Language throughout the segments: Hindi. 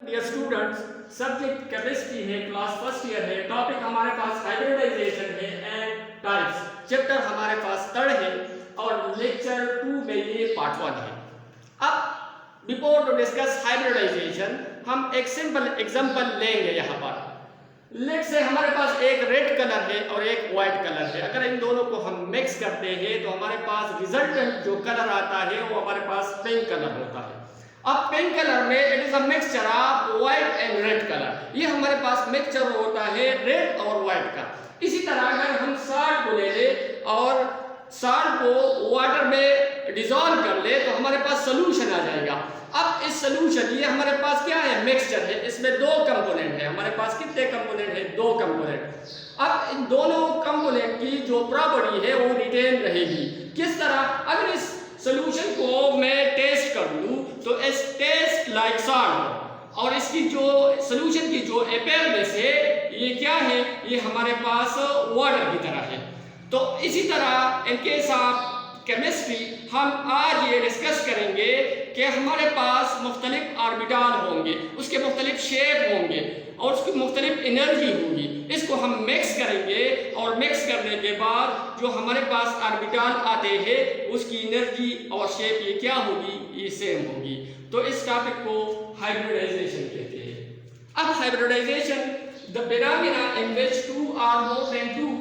डियर स्टूडेंट्स, सब्जेक्ट केमिस्ट्री है, क्लास फर्स्ट ईयर है। टॉपिक हमारे पास हाइब्रिडाइजेशन है एंड टाइप्स। चैप्टर हमारे पास थर्ड है और लेक्चर 2 में ये पार्ट 1 है। अब बिफोर टू डिस्कस हाइब्रिडाइजेशन हम एक सिंपल एग्जांपल लेंगे। यहाँ पर लेट से हमारे पास एक रेड कलर है और एक व्हाइट कलर है। अगर इन दोनों को हम मिक्स करते हैं तो हमारे पास रिजल्टेंट जो कलर आता है वो हमारे पास पिंक कलर होता है। अब पिंक कलर में it is a mixture of white and red colour. ये हमारे पास मिक्सचर होता है रेड और व्हाइट का। इसी तरह अगर हम साल्ट को ले ले और साल्ट को वाटर में डिसॉल्व कर ले तो हमारे पास सोल्यूशन आ जाएगा। अब इस सोल्यूशन ये हमारे पास क्या है, मिक्सचर है। इसमें दो कंपोनेंट है। हमारे पास कितने कंपोनेंट है, दो कंपोनेंट। अब इन दोनों कंपोनेंट की जो प्रॉपर्टी है वो रिटेन रहेगी। किस तरह, अगर इस सोल्यूशन को मैं टेस्ट कर लूं तो इस टेस्ट लाइक सॉल्ट और इसकी जो सोल्यूशन की जो अपेयरनेस है ये क्या है, ये हमारे पास वाटर की तरह है। तो इसी तरह इन केस ऑफ केमिस्ट्री हम आज ये डिस्कस करेंगे कि हमारे पास मुख्तलिफ ऑर्बिटल होंगे, उसके मुख्तलिफ शेप होंगे और उसकी मुख्तलिफ एनर्जी होगी। इसको हम मिक्स करेंगे और मिक्स करने के बाद जो हमारे पास ऑर्बिटल आते हैं उसकी एनर्जी और शेप ये क्या होगी, ये सेम होगी। तो इस टॉपिक को हाइब्रिडाइजेशन कहते हैं। अब hybridization the phenomena in which two or more than two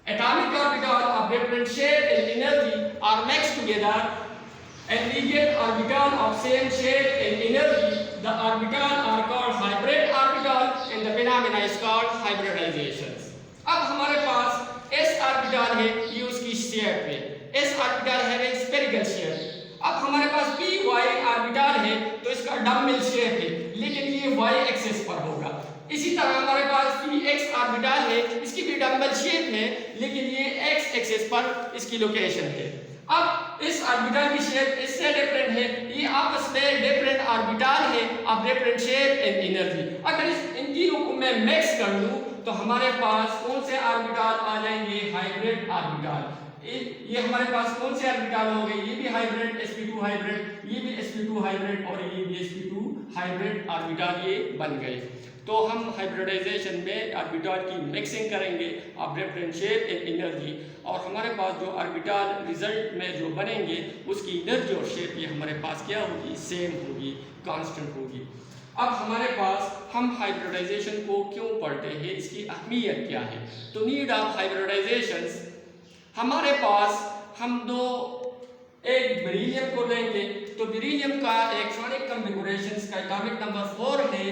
atomic orbital of different shape and energy are mixed together and we get orbital of same shape and energy. The orbital are called hybrid orbital and the phenomena is called hybridization. अब हमारे पास s orbital है, ये उसकी शेप है। s orbital है spherical शेप। अब हमारे पास p y orbital है तो इसका डम्बल शेप है, लेकिन ये y एक्सिस पर होगा। इसी तरह हमारे पास px ऑर्बिटल है, इसकी भी डम्बल शेप है, लेकिन ये x एक्सिस पर इसकी लोकेशन है। अब इस ऑर्बिटल की शेप इससे डिफरेंट है, ये आपस में डिफरेंट ऑर्बिटल है of different shape and energy. अगर इन तीनों को मैं मिक्स कर लूं तो हमारे पास कौन से ऑर्बिटल आ जाएंगे, हाइब्रिड ऑर्बिटल। ये हमारे पास कौन से ऑर्बिटल हो गए, ये भी हाइब्रिड sp2 हाइब्रिड, ये भी sp2 हाइब्रिड और ये भी sp2 हाइब्रिड ऑर्बिटल ये बन गए। तो हम हाइब्रिडाइजेशन में ऑर्बिटल की मिक्सिंग करेंगे of different shape and energy और हमारे पास जो ऑर्बिटल रिजल्ट में जो बनेंगे उसकी एनर्जी और शेप ये हमारे पास क्या होगी, सेम होगी, कांस्टेंट होगी। अब हमारे पास हम हाइब्रिडाइजेशन को क्यों पढ़ते हैं, इसकी अहमियत क्या है। तो नीड ऑफ हाइब्रिडाइजेशन, हमारे पास हम एक बेरिलियम को लेंगे तो बेरिलियम का इलेक्ट्रॉनिक कॉन्फ़िगरेशन का एटॉमिक नंबर 4 है,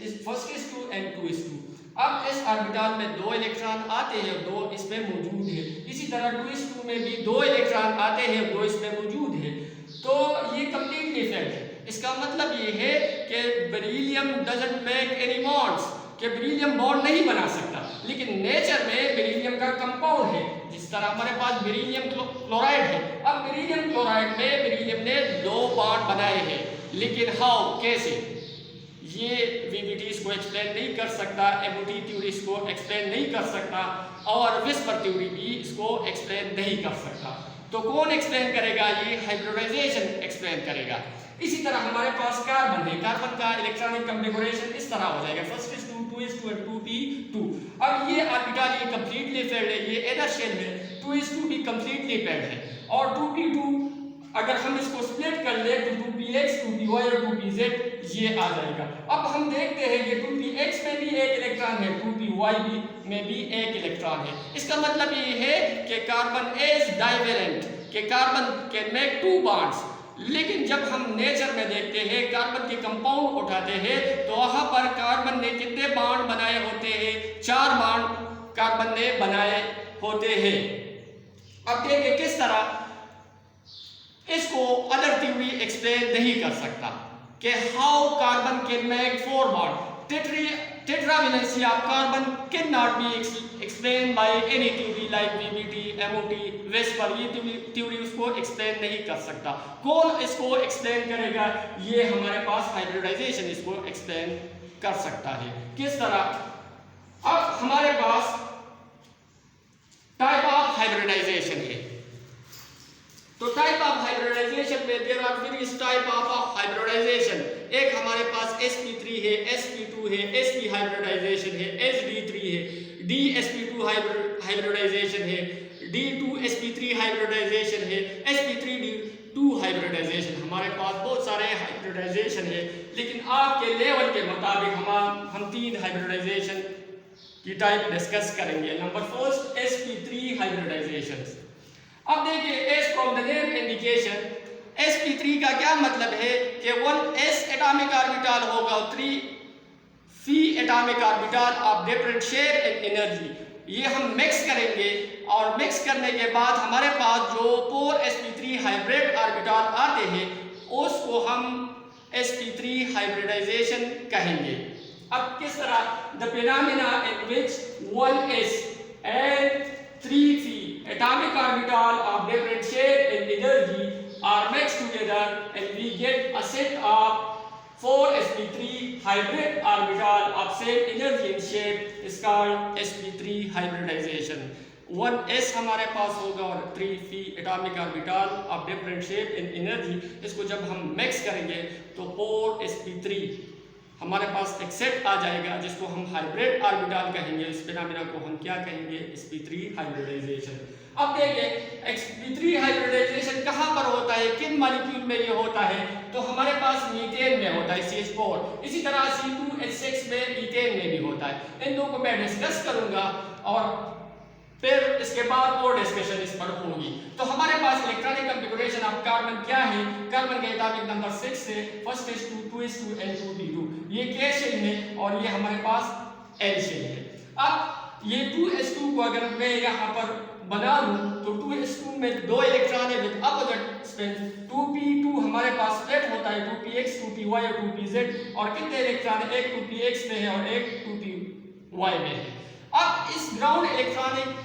इस फर्स्ट इज 2 एंड 2 इज 2। अब इस ऑर्बिटल में 2 इलेक्ट्रॉन आते हैं, 2 इसमें मौजूद है। इसी तरह 2 इज 2 में भी 2 इलेक्ट्रॉन आते हैं, 2 इसमें मौजूद है। तो ये कंप्लीटली फेल्ड है। इसका मतलब ये है कि beryllium doesn't make any bonds, कि बेरिलियम बॉन्ड नहीं बना सकता। लेकिन नेचर में बेरिलियम का कंपाउंड है, जिस तरह हमारे पास बेरिलियम क्लोराइड है। अब बेरिलियम क्लोराइड में बेरिलियम ने 2 बॉन्ड बनाए हैं, लेकिन हाउ, कैसे, ये वीबीटी इसको एक्सप्लेन नहीं कर सकता, एमओटी थ्योरी इसको एक्सप्लेन नहीं कर सकता और विस्पर थ्योरी भी इसको एक्सप्लेन नहीं कर सकता। तो कौन एक्सप्लेन करेगा, ये हाइब्रिडाइजेशन एक्सप्लेन करेगा। इसी तरह हमारे पास कार्बन है, कार्बन का इलेक्ट्रॉनिक कॉन्फ़िगरेशन इस तरह हो जाएगा, first is 2, 2 is 2 and 2p2। अब ये ऑर्बिटल ये कंप्लीटली पेयर्ड है, ये इनर शेल है, 2 इज 2 भी कंप्लीटली पेयर्ड है और 2p2 अगर हम इसको स्प्लिट कर ले तो 2px 2py और 2pz ये आ जाएगा। अब हम देखते हैं कि 2px में भी एक इलेक्ट्रॉन है, 2py में भी एक इलेक्ट्रॉन है। इसका मतलब ये है कि कार्बन इज डाइवेलेंट, कि कार्बन कैन मेक 2 बॉन्ड्स। लेकिन जब हम नेचर में देखते हैं, कार्बन के कंपाउंड उठाते हैं तो वहां पर कार्बन ने कितने बॉन्ड बनाए होते हैं, 4 बॉन्ड कार्बन ने बनाए होते हैं। अब देखिए किस तरह इसको अदर थ्योरी एक्सप्लेन नहीं कर सकता कि how carbon can make 4 bond. Tetravalency of carbon can not be explain by any theory like VBT, MOT, whisper, ये थ्योरी उसको एक्सप्लेन नहीं कर सकता। कौन इसको एक्सप्लेन करेगा, ये हमारे पास हाइब्रिडाइजेशन इसको एक्सप्लेन कर सकता है। किस तरह, अब हमारे पास टाइप ऑफ हाइब्रिडाइजेशन है। तो टाइप ऑफ हाइब्रिडाइजेशन में there are various type of hybridization. एक हमारे पास sp3 है, sp2 है, sp हाइब्रिडाइजेशन है, sd3 है, dsp2 हाइब्रिडाइजेशन है, d2sp3 हाइब्रिडाइजेशन है, sp3d2 हाइब्रिडाइजेशन। हमारे पास बहुत सारे हाइब्रिडाइजेशन है, लेकिन आपके लेवल के मुताबिक हम 3 हाइब्रिडाइजेशन की टाइप डिस्कस करेंगे। Number first sp3 hybridization. अब देखिए, as from the name indication, sp3 का क्या मतलब है कि 1s एटॉमिक ऑर्बिटल होगा और 3p atomic orbital of different shape and energy. ये हम मिक्स करेंगे और मिक्स करने के बाद हमारे पास जो 4sp3 हाइब्रिड ऑर्बिटल आते हैं उसको हम sp3 हाइब्रिडाइजेशन कहेंगे। अब किस तरह? The phenomena in which 1s and 3p atomic orbital of different shape and energy are mixed together and we get a set of 4sp3 hybrid orbital of same energy and shape is called sp3 hybridization। 1s हमारे पास होगा और 3p atomic orbital of different shape and energy, इसको जब हम मिक्स करेंगे तो 4sp3 हमारे पास एक सेट आ जाएगा जिसको हम हाइब्रिड ऑर्बिटल कहेंगे। इस फिनोमेना को हम क्या कहेंगे? sp3 hybridization. अब देखिए, sp3 हाइब्रिडाइजेशन कहाँ पर होता है, किन मॉलिक्यूल में ये होता है? तो हमारे पास मीथेन में होता है CH4, इसी तरह C2H6 में मीथेन में भी होता है। इन दो को मैं डिस्कस करूंगा और फिर इसके बाद और डिस्कशन इस पर होगी। तो हमारे पास इलेक्ट्रॉनिक कॉन्फ़िगरेशन ऑफ कार्बन क्या है? कार्बन के एटॉमिक नंबर 6 है, first is 2, 2 is 2 and 2p2। ये K शेल है और ये हमारे पास L शेल है। अब ये 2s2 को अगर मैं यहाँ पर बना लूँ तो 2s2 में 2 इलेक्ट्रॉन है विद अपोजिट स्पिन। 2p2 हमारे पास स्प्लिट होता है 2px, 2py और 2pz। और कितने इलेक्ट्रॉन? एक 2px में है और एक 2py में है। अब इस ground electronic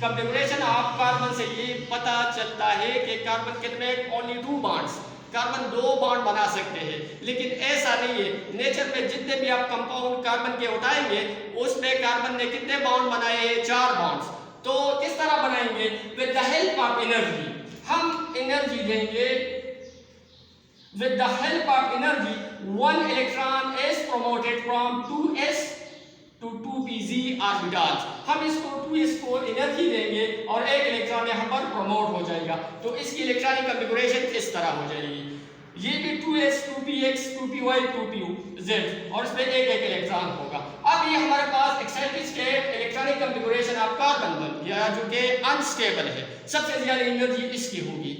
configuration of carbon से ये पता चलता है कि कार्बन कितने? Only 2 bonds. कार्बन 2 बॉन्ड बना सकते हैं, लेकिन ऐसा नहीं है। नेचर में जितने भी आप कंपाउंड कार्बन के उठाएंगे उसमें कार्बन ने कितने बॉन्ड बनाए हैं? 4 बॉन्ड्स। तो किस तरह बनाएंगे? With the help of energy. हम एनर्जी देंगे। With the help of energy 1 electron is promoted from 2s to 2pz orbitals. हम इसको 2s को एनर्जी देंगे और एक इलेक्ट्रॉन यहाँ पर प्रमोट हो जाएगा। तो इसकी इलेक्ट्रॉनिक कॉन्फ़िगरेशन इस तरह हो जाएगी। ये भी 2s, 2px, 2py, 2pz और इसमें एक एक इलेक्ट्रॉन होगा। अब ये हमारे पास excited state electronic configuration of carbon बन गया जो कि अनस्टेबल है। सबसे ज्यादा एनर्जी इसकी होगी,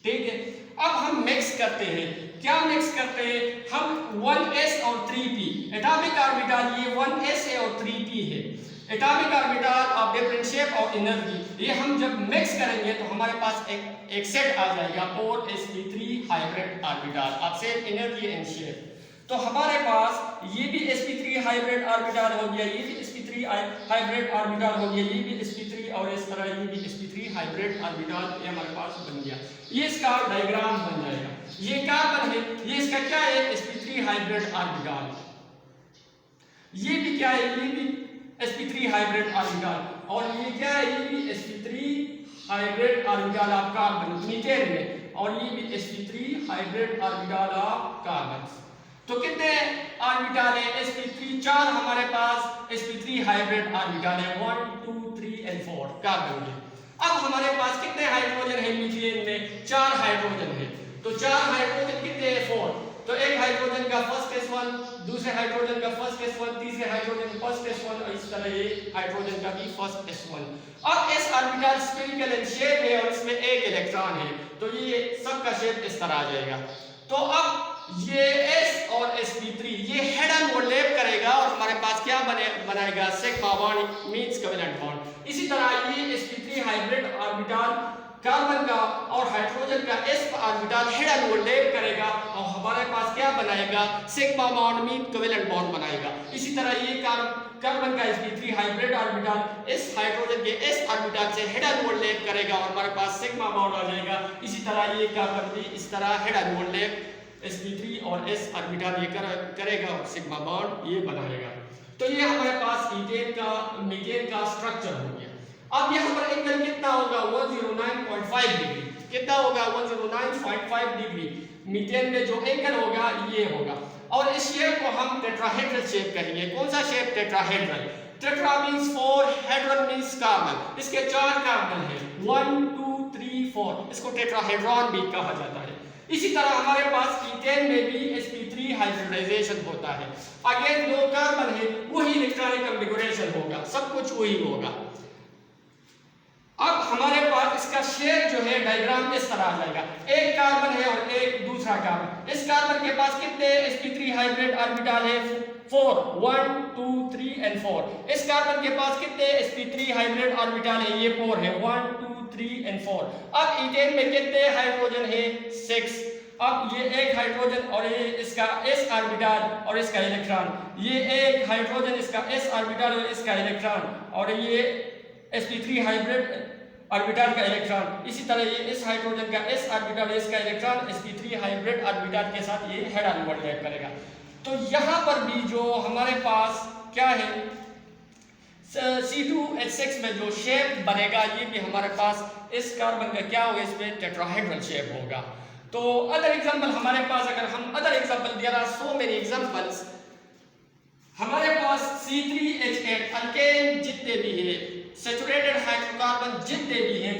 ठीक है। अब हम मिक्स करते हैं। क्या मिक्स करते हैं? हम 1s और 3p एटॉमिक ऑर्बिटल, ये 1s है और 3p है, atomic orbital of different shape और एनर्जी। ये हम जब मिक्स करेंगे तो हमारे पास एक सेट आ जाएगा 4sp3 hybrid orbital of same energy and shape. तो हमारे पास ये भी sp3 हाइब्रिड ऑर्बिटल हो गया, ये भी sp3 हाइब्रिड ऑर्बिटल हो गया, ये भी sp3 और इस तरह ये भी sp3 हाइब्रिड ऑर्बिटल ये हमारे पास बन गया। ये इसका डायग्राम बन जाएगा। ये कार्बन है, ये इसका क्या है? sp3 hybrid orbital. ये भी क्या है? ये भी sp3 हाइब्रिड ऑर्बिटल। और ये क्या है? ये भी sp3 hybrid orbital of carbon methane में, और ये भी sp3 hybrid orbital of carbon. तो कितने ऑर्बिटल है? sp3 4 हमारे पास sp3 हाइब्रिड ऑर्बिटल है, 1 2 3 और 4 कार्बन के। अब हमारे पास कितने हाइड्रोजन है मीथेन में? 4 हाइड्रोजन है। तो 4 हाइड्रोजन कितने हैं? 4। तो एक हाइड्रोजन का फर्स्ट s1, दूसरे हाइड्रोजन का फर्स्ट s1, तीसरे हाइड्रोजन का फर्स्ट s1 और इस तरह ये हाइड्रोजन का भी फर्स्ट s1। अब s orbital spherical in shape है और इसमें एक इलेक्ट्रॉन है, तो ये सबका शेप इस तरह आ जाएगा। तो अब ये s और sp3 ये हेड ऑन ओवरलैप करेगा और हमारे पास क्या बनाएगा? Sigma bond means covalent bond. इसी तरह ये sp3 हाइब्रिड ऑर्बिटल कार्बन का और हाइड्रोजन का s orbital head on overlap करेगा और हमारे पास क्या बनाएगा? Sigma bond mean covalent bond बनाएगा। इसी तरह ये कार्बन का sp3 हाइब्रिड ऑर्बिटल इस हाइड्रोजन के s ऑर्बिटल से हेड ऑन ओवरलैप करेगा और हमारे पास सिग्मा बॉन्ड आ जाएगा। इसी तरह ये कार्बन भी इस तरह हेड ऑन ओवरलैप sp3 और s ऑर्बिटल ये करेगा और सिग्मा बॉन्ड ये बनाएगा। तो ये हमारे पास मीथेन का स्ट्रक्चर हो गया। अब यहाँ पर एंगल कितना होगा? 109.5 डिग्री। कितना होगा 109.5 डिग्री। मीथेन में जो एंगल होगा ये होगा। और इस शेप को हम टेट्राहेड्रल शेप कहेंगे। कौन सा shape? Tetrahedral. Tetra means 4, hedral means carbon. इसके 4 कार्बन है 1 2 3 4, इसको टेट्राहेड्रॉन भी कहा जाता है। इसी तरह हमारे पास ईथेन में भी sp3 हाइब्रिडाइजेशन होता है। अगेन 2 कार्बन है, वही इलेक्ट्रॉनिक कॉन्फ़िगरेशन होगा, सब कुछ वही होगा। अब हमारे पास इसका शेप जो है डायग्राम इस तरह आ जाएगा। एक कार्बन है और एक दूसरा कार्बन। इस कार्बन के पास कितने sp3 हाइब्रिड ऑर्बिटल है? 4, 1 2 3 एंड 4। इस कार्बन के पास कितने sp3 हाइब्रिड ऑर्बिटल है? ये 4 है, 1 2 3 एंड 4। अब ईथेन में कितने हाइड्रोजन है? 6। अब ये एक हाइड्रोजन और ये इसका s ऑर्बिटल और इसका इलेक्ट्रॉन, ये एक हाइड्रोजन, इसका s ऑर्बिटल और इसका इलेक्ट्रॉन, और ये sp3 हाइब्रिड ऑर्बिटल का इलेक्ट्रॉन। इसी तरह ये इस हाइड्रोजन का s ऑर्बिटल, इसका इलेक्ट्रॉन sp3 हाइब्रिड ऑर्बिटल के साथ ये हेड ऑन ओवरलैप करेगा। तो यहाँ पर भी जो हमारे पास क्या है, C2H6 में जो शेप बनेगा ये भी हमारे पास इस कार्बन का क्या होगा? इसमें टेट्राहेड्रल शेप होगा। तो अदर एग्जांपल हमारे पास, अगर हम other example, there are so many examples. हमारे पास C3H8 अल्केन जितने भी है, सैचुरेटेड हाइड्रोकार्बन जितने भी हैं,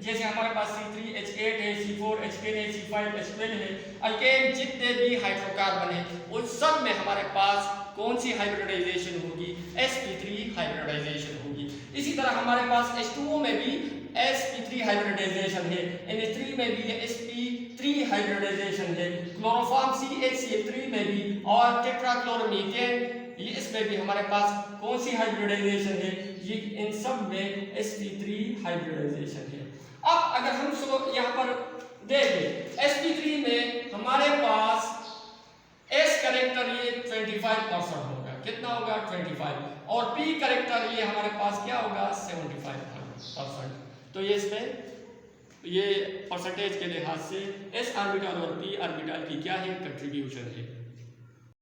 जैसे हमारे पास C3H8 है, C4H10 है, C5H12 है, अल्केन जितने भी हाइड्रोकार्बन है उन सब में हमारे पास कौन सी हाइब्रिडाइजेशन होगी? sp3 हाइब्रिडाइजेशन होगी। इसी तरह हमारे पास H2O में भी sp3 हाइब्रिडाइजेशन है, NH3 में भी sp3 हाइब्रिडाइजेशन है, क्लोरोफॉर्म CH3 में भी, और टेट्राक्लोरोमीथेन ये इसमें भी हमारे पास कौन सी हाइब्रिडाइजेशन है? ये इन सब में sp3 हाइब्रिडाइजेशन है। अब अगर हम यहाँ पर देखें sp3 में हमारे पास s करेक्टर ये 25% होगा। कितना होगा? 25। और p करेक्टर ये हमारे पास क्या होगा? 75%। तो ये इसमें ये परसेंटेज के लिहाज से s ऑर्बिटल और p ऑर्बिटल की क्या है? कंट्रीब्यूशन है।